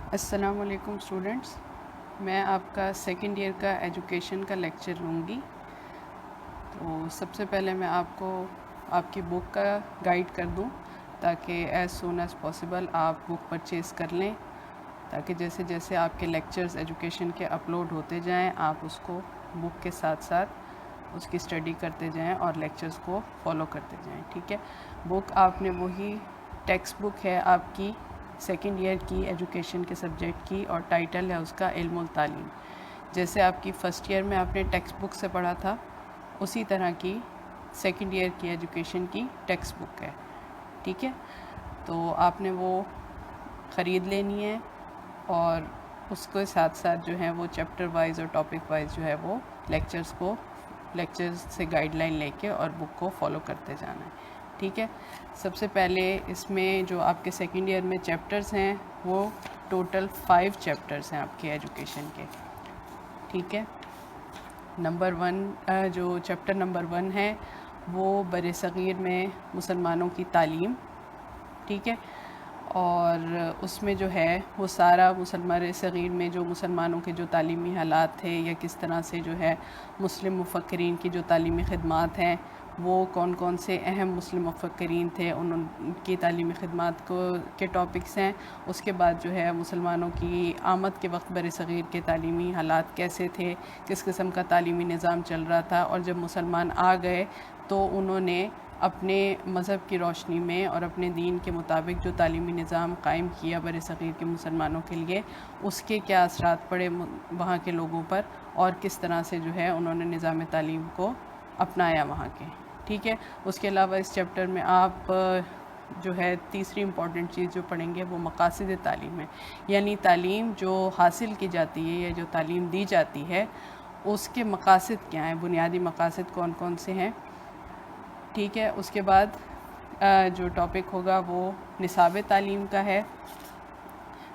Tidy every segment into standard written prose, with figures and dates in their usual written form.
السلام علیکم اسٹوڈنٹس، میں آپ کا سیکنڈ ایئر کا ایجوکیشن کا لیکچر لوں گی۔ تو سب سے پہلے میں آپ کو آپ کی بک کا گائیڈ کر دوں تاکہ ایز سون ایز پاسبل آپ بک پرچیز کر لیں، تاکہ جیسے جیسے آپ کے لیکچرز ایجوکیشن کے اپلوڈ ہوتے جائیں آپ اس کو بک کے ساتھ ساتھ اس کی اسٹڈی کرتے جائیں اور لیکچرز کو فالو کرتے جائیں، ٹھیک ہے۔ بک آپ نے وہی ٹیکسٹ بک ہے آپ کی سیکنڈ ایئر کی ایجوکیشن کے سبجیکٹ کی، اور ٹائٹل ہے اس کا علم التعلیم۔ جیسے آپ کی فرسٹ ایئر میں آپ نے ٹیکسٹ بک سے پڑھا تھا، اسی طرح کی سیکنڈ ایئر کی ایجوکیشن کی ٹیکسٹ بک ہے، ٹھیک ہے۔ تو آپ نے وہ خرید لینی ہے، اور اس کے ساتھ ساتھ جو ہے وہ چیپٹر وائز اور ٹاپک وائز جو ہے وہ لیکچرز سے گائیڈ لائن لے کے اور بک کو فالو کرتے جانا ہے، ٹھیک ہے۔ سب سے پہلے اس میں جو آپ کے سیکنڈ ایئر میں چیپٹرز ہیں وہ ٹوٹل 5 چیپٹرز ہیں آپ کے ایجوکیشن کے، ٹھیک ہے۔ نمبر 1 جو چیپٹر نمبر 1 ہے وہ بر صغیر میں مسلمانوں کی تعلیم، ٹھیک ہے۔ اور اس میں جو ہے وہ سارا بر صغیر میں جو مسلمانوں کے جو تعلیمی حالات تھے یا کس طرح سے جو ہے مسلم مفکرین کی جو تعلیمی خدمات ہیں، وہ کون کون سے اہم مسلم مفکرین تھے، ان کی تعلیمی خدمات کے ٹاپکس ہیں۔ اس کے بعد جو ہے مسلمانوں کی آمد کے وقت بر صغیر کے تعلیمی حالات کیسے تھے، کس قسم کا تعلیمی نظام چل رہا تھا، اور جب مسلمان آ گئے تو انہوں نے اپنے مذہب کی روشنی میں اور اپنے دین کے مطابق جو تعلیمی نظام قائم کیا بر صغیر کے مسلمانوں کے لیے، اس کے کیا اثرات پڑے وہاں کے لوگوں پر، اور کس طرح سے جو ہے انہوں نے نظام تعلیم کو اپنایا وہاں کے، ٹھیک ہے۔ اس کے علاوہ اس چیپٹر میں آپ جو ہے تیسری امپورٹنٹ چیز جو پڑھیں گے وہ مقاصد تعلیم ہے، یعنی تعلیم جو حاصل کی جاتی ہے یا جو تعلیم دی جاتی ہے اس کے مقاصد کیا ہیں، بنیادی مقاصد کون کون سے ہیں، ٹھیک ہے۔ اس کے بعد جو ٹاپک ہوگا وہ نصاب تعلیم کا ہے،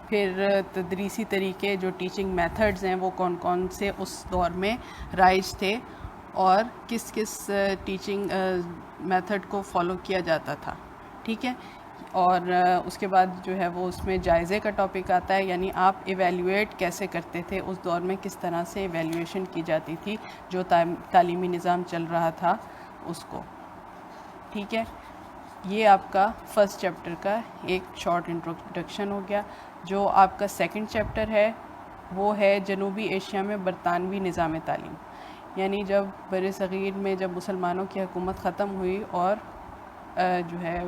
پھر تدریسی طریقے جو ٹیچنگ میتھڈز ہیں وہ کون کون سے اس دور میں رائج تھے اور کس کس ٹیچنگ میتھڈ کو فالو کیا جاتا تھا، ٹھیک ہے۔ اور اس کے بعد جو ہے وہ اس میں جائزے کا ٹاپک آتا ہے، یعنی آپ ایویلیویٹ کیسے کرتے تھے، اس دور میں کس طرح سے ایویلیویشن کی جاتی تھی جو تعلیمی نظام چل رہا تھا اس کو، ٹھیک ہے۔ یہ آپ کا فرسٹ چیپٹر کا ایک شارٹ انٹروڈکشن ہو گیا۔ جو آپ کا سیکنڈ چیپٹر ہے وہ ہے جنوبی ایشیا میں برطانوی نظام تعلیم، یعنی جب بر صغیر میں جب مسلمانوں کی حکومت ختم ہوئی اور جو ہے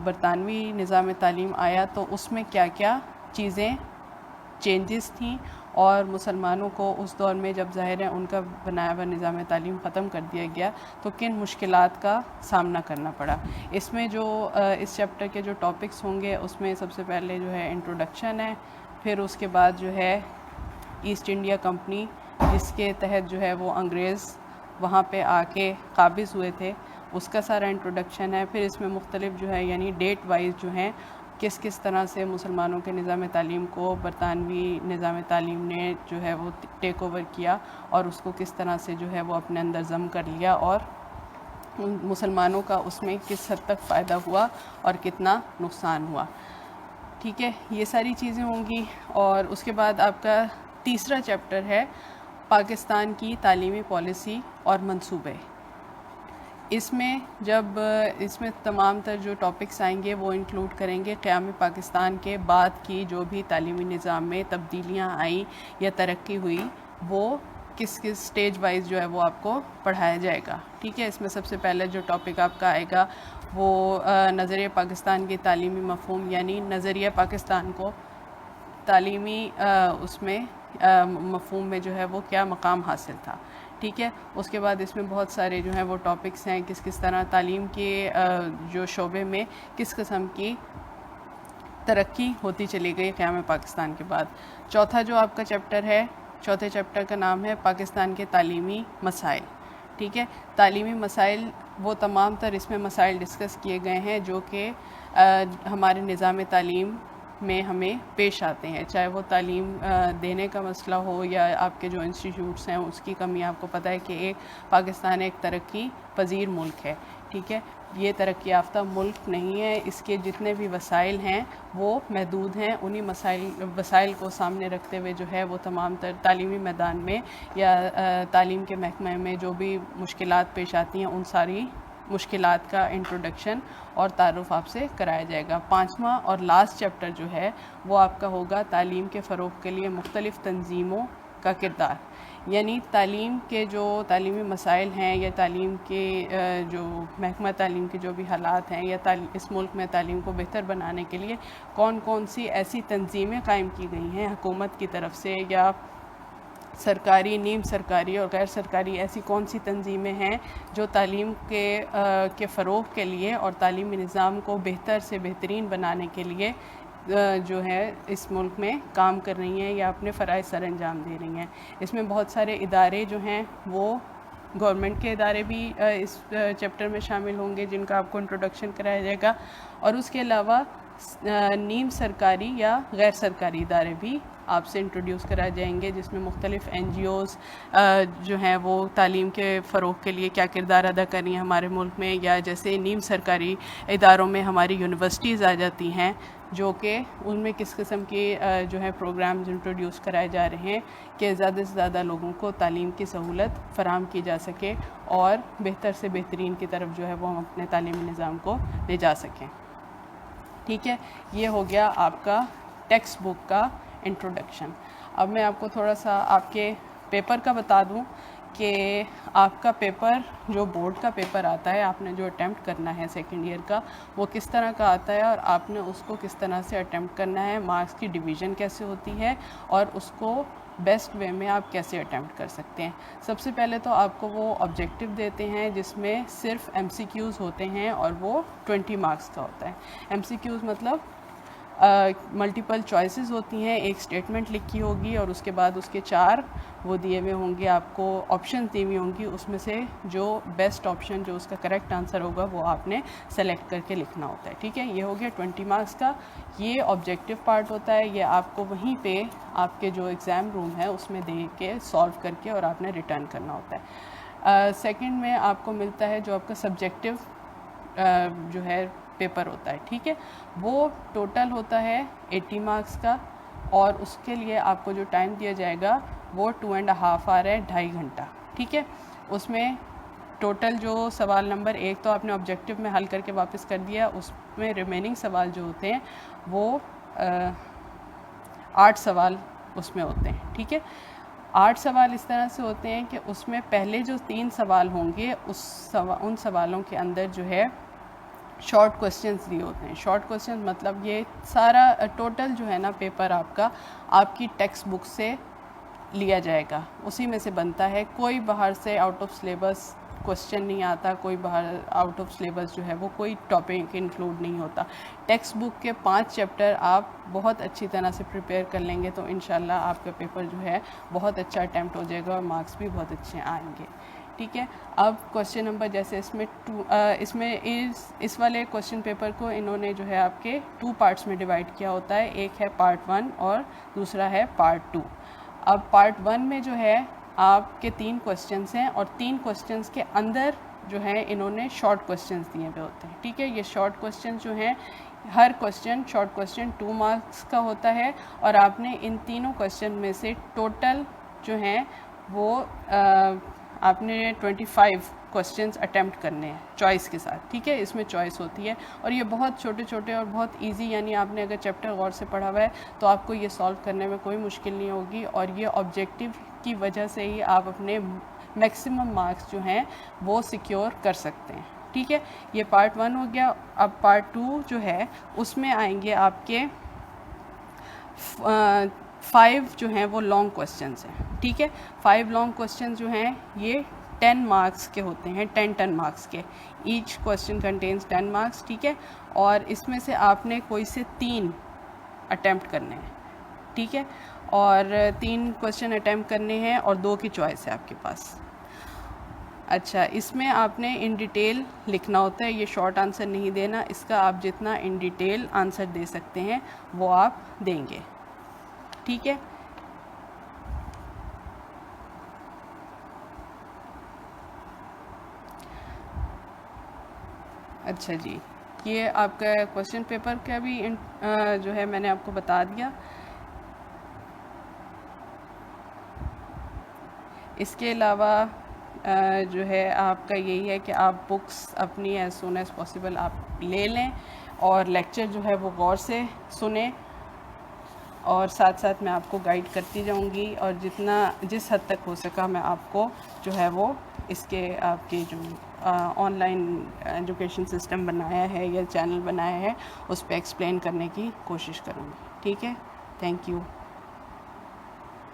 برطانوی نظام تعلیم آیا تو اس میں کیا کیا چیزیں چینجز تھیں، اور مسلمانوں کو اس دور میں جب ظاہر ہے ان کا بنایا ہوا نظام تعلیم ختم کر دیا گیا تو کن مشکلات کا سامنا کرنا پڑا۔ اس میں جو اس چیپٹر کے جو ٹاپکس ہوں گے اس میں سب سے پہلے جو ہے انٹروڈکشن ہے، پھر اس کے بعد جو ہے ایسٹ انڈیا کمپنی جس کے تحت جو ہے وہ انگریز وہاں پہ آ کے قابض ہوئے تھے، اس کا سارا انٹروڈکشن ہے۔ پھر اس میں مختلف جو ہے یعنی ڈیٹ وائز جو ہیں کس کس طرح سے مسلمانوں کے نظام تعلیم کو برطانوی نظام تعلیم نے جو ہے وہ ٹیک اوور کیا، اور اس کو کس طرح سے جو ہے وہ اپنے اندر ضم کر لیا، اور مسلمانوں کا اس میں کس حد تک فائدہ ہوا اور کتنا نقصان ہوا، ٹھیک ہے۔ یہ ساری چیزیں ہوں گی۔ اور اس کے بعد آپ کا تیسرا چیپٹر ہے پاکستان کی تعلیمی پالیسی اور منصوبے۔ اس میں تمام تر جو ٹاپکس آئیں گے وہ انکلوڈ کریں گے قیام پاکستان کے بعد کی جو بھی تعلیمی نظام میں تبدیلیاں آئیں یا ترقی ہوئی، وہ کس کس سٹیج وائز جو ہے وہ آپ کو پڑھایا جائے گا، ٹھیک ہے۔ اس میں سب سے پہلے جو ٹاپک آپ کا آئے گا وہ نظریہ پاکستان کی تعلیمی مفہوم، یعنی نظریہ پاکستان کو تعلیمی اس میں مفہوم میں جو ہے وہ کیا مقام حاصل تھا، ٹھیک ہے۔ اس کے بعد اس میں بہت سارے جو ہیں وہ ٹاپکس ہیں کس طرح تعلیم کے جو شعبے میں کس قسم کی ترقی ہوتی چلی گئی قیام پاکستان کے بعد۔ چوتھا جو آپ کا چیپٹر ہے، چوتھے چیپٹر کا نام ہے پاکستان کے تعلیمی مسائل، ٹھیک ہے۔ تعلیمی مسائل وہ تمام تر اس میں مسائل ڈسکس کیے گئے ہیں جو کہ ہمارے نظام تعلیم میں ہمیں پیش آتے ہیں، چاہے وہ تعلیم دینے کا مسئلہ ہو یا آپ کے جو انسٹیٹیوٹس ہیں اس کی کمی۔ آپ کو پتہ ہے کہ پاکستان ایک ترقی پذیر ملک ہے، ٹھیک ہے۔ یہ ترقی یافتہ ملک نہیں ہے، اس کے جتنے بھی وسائل ہیں وہ محدود ہیں. انہی وسائل کو سامنے رکھتے ہوئے جو ہے وہ تمام تر تعلیمی میدان میں یا تعلیم کے محکمے میں جو بھی مشکلات پیش آتی ہیں ان ساری مشکلات کا انٹروڈکشن اور تعارف آپ سے کرایا جائے گا. 5واں اور لاسٹ چیپٹر جو ہے وہ آپ کا ہوگا تعلیم کے فروغ کے لیے مختلف تنظیموں کا کردار. یعنی تعلیم کے جو تعلیمی مسائل ہیں یا تعلیم کے جو محکمہ تعلیم کے جو بھی حالات ہیں یا اس ملک میں تعلیم کو بہتر بنانے کے لیے کون کون سی ایسی تنظیمیں قائم کی گئی ہیں حکومت کی طرف سے یا سرکاری، نیم سرکاری اور غیر سرکاری ایسی کون سی تنظیمیں ہیں جو تعلیم کے فروغ کے لیے اور تعلیمی نظام کو بہتر سے بہترین بنانے کے لیے جو ہے اس ملک میں کام کر رہی ہیں یا اپنے فرائض سر انجام دے رہی ہیں. اس میں بہت سارے ادارے جو ہیں وہ گورنمنٹ کے ادارے بھی اس چیپٹر میں شامل ہوں گے جن کا آپ کو انٹروڈکشن کرایا جائے گا، اور اس کے علاوہ نیم سرکاری یا غیر سرکاری ادارے بھی آپ سے انٹروڈیوس کرائے جائیں گے جس میں مختلف NGOs جو ہیں وہ تعلیم کے فروغ کے لیے کیا کردار ادا کر رہی ہیں ہمارے ملک میں، یا جیسے نیم سرکاری اداروں میں ہماری یونیورسٹیز آ جاتی ہیں جو کہ ان میں کس قسم کے جو ہے پروگرامز انٹروڈیوس کرائے جا رہے ہیں کہ زیادہ سے زیادہ لوگوں کو تعلیم کی سہولت فراہم کی جا سکے اور بہتر سے بہترین کی طرف جو ہے وہ ہم اپنے تعلیمی نظام کو لے جا سکیں. ٹھیک ہے، یہ ہو گیا آپ کا ٹیکسٹ بک کا انٹروڈکشن. اب میں آپ کو تھوڑا سا آپ کے پیپر کا بتا دوں کہ آپ کا پیپر جو بورڈ کا پیپر آتا ہے، آپ نے جو اٹیمپٹ کرنا ہے سیکنڈ ایئر کا، وہ کس طرح کا آتا ہے اور آپ نے اس کو کس طرح سے اٹیمپٹ کرنا ہے، مارکس کی ڈویژن کیسے ہوتی ہے اور اس کو بیسٹ وے میں آپ کیسے اٹیمپٹ کر سکتے ہیں. سب سے پہلے تو آپ کو وہ آبجیکٹیو دیتے ہیں جس میں صرف MCQs ہوتے ہیں اور وہ 20 مارکس کا ہوتا ہے. MCQs مطلب ملٹیپل چوائسز ہوتی ہیں، ایک اسٹیٹمنٹ لکھی ہوگی اور اس کے بعد اس کے 4 وہ دیے ہوئے ہوں گے، آپ کو آپشنز دی ہوئی ہوں گی، اس میں سے جو بیسٹ آپشن جو اس کا کریکٹ آنسر ہوگا وہ آپ نے سلیکٹ کر کے لکھنا ہوتا ہے. ٹھیک ہے، یہ ہو گیا 20 مارکس کا. یہ آبجیکٹیو پارٹ ہوتا ہے، یہ آپ کو وہیں پہ آپ کے جو ایگزام روم ہے اس میں دے کے سالو کر کے اور آپ نے ریٹرن کرنا ہوتا ہے. سیکنڈ میں آپ کو ملتا ہے جو آپ کا سبجیکٹیو جو ہے پیپر ہوتا ہے. ٹھیک ہے، وہ ٹوٹل ہوتا ہے 80 مارکس کا اور اس کے لیے آپ کو جو ٹائم دیا جائے گا وہ 2.5 آور ہے، 2.5 گھنٹہ. ٹھیک ہے، اس میں ٹوٹل جو سوال نمبر 1 تو آپ نے آبجیکٹیو میں حل کر کے واپس کر دیا، اس میں ریمیننگ سوال جو ہوتے ہیں وہ 8 سوال اس میں ہوتے ہیں. ٹھیک ہے، 8 سوال اس طرح سے ہوتے ہیں کہ اس میں پہلے جو 3 سوال ہوں گے ان سوالوں کے اندر جو ہے شارٹ کوسچنز دیے ہوتے ہیں. شارٹ کوسچنز مطلب یہ سارا ٹوٹل جو ہے نا پیپر آپ کی ٹیکسٹ بک سے لیا جائے گا، اسی میں سے بنتا ہے. کوئی باہر سے آؤٹ آف سلیبس کوسچن نہیں آتا، کوئی باہر آؤٹ آف سلیبس جو ہے وہ کوئی ٹاپک انکلوڈ نہیں ہوتا. ٹیکسٹ بک کے 5 چیپٹر آپ بہت اچھی طرح سے پریپیئر کر لیں گے تو انشاءاللہ آپ کا پیپر جو ہے بہت اچھا اٹیمپٹ ہو جائے گا اور مارکس بھی بہت اچھے آئیں گے. ٹھیک ہے، اب کوسچن نمبر جیسے اس والے کوسچن پیپر کو انہوں نے جو ہے آپ کے 2 پارٹس میں ڈیوائڈ کیا ہوتا ہے. ایک ہے پارٹ 1 اور دوسرا ہے پارٹ 2. اب پارٹ 1 میں جو ہے آپ کے 3 کوسچنز ہیں اور 3 کوسچنز کے اندر جو ہے انہوں نے شارٹ کوسچنز دیے ہوئے ہوتے ہیں. ٹھیک ہے، یہ شارٹ کوسچنز جو ہیں ہر کوسچن شارٹ کوسچن 2 مارکس کا ہوتا ہے اور آپ نے ان تینوں کوسچن میں سے ٹوٹل جو ہیں وہ آپ نے 25 کوسچنز اٹیمپٹ کرنے ہیں چوائس کے ساتھ. ٹھیک ہے، اس میں چوائس ہوتی ہے اور یہ بہت چھوٹے چھوٹے اور بہت ایزی، یعنی آپ نے اگر چیپٹر غور سے پڑھا ہوا ہے تو آپ کو یہ سالو کرنے میں کوئی مشکل نہیں ہوگی اور یہ آبجیکٹیو کی وجہ سے ہی آپ اپنے میکسیمم مارکس جو ہیں وہ سیکیور کر سکتے ہیں. ٹھیک ہے، یہ پارٹ 1 ہو گیا. اب پارٹ 2 جو ہے اس میں آئیں گے آپ کے 5 جو ہیں وہ لانگ کوسچنز ہیں. ٹھیک ہے، 5 لانگ کوسچنز جو ہیں یہ 10 مارکس کے ہوتے ہیں، 10 مارکس کے. Each question contains 10 marks. ٹھیک ہے، اور اس میں سے آپ نے کوئی سے 3 اٹیمپٹ کرنے ہیں. ٹھیک ہے، اور 3 کوسچن اٹیمپٹ کرنے ہیں اور 2 کی چوائس ہے آپ کے پاس. اچھا، اس میں آپ نے ان ڈیٹیل لکھنا ہوتا ہے، یہ شارٹ آنسر نہیں دینا، اس کا آپ جتنا ان ڈیٹیل آنسر دے سکتے ہیں وہ آپ دیں گے. ٹھیک ہے، اچھا جی، یہ آپ کا کوشچن پیپر کا بھی جو ہے میں نے آپ کو بتا دیا. اس کے علاوہ جو ہے آپ کا یہی ہے کہ آپ بکس اپنی ایز سون ایز پاسبل آپ لے لیں اور لیکچر جو ہے وہ غور سے سنیں، اور ساتھ ساتھ میں آپ کو گائیڈ کرتی جاؤں گی، اور جس حد تک ہو سکا میں آپ کو جو ہے وہ اس کے آپ کے جو آن لائن ایجوکیشن سسٹم بنایا ہے یا چینل بنایا ہے اس پہ ایکسپلین کرنے کی کوشش کروں گی. ٹھیک ہے، تھینک یو.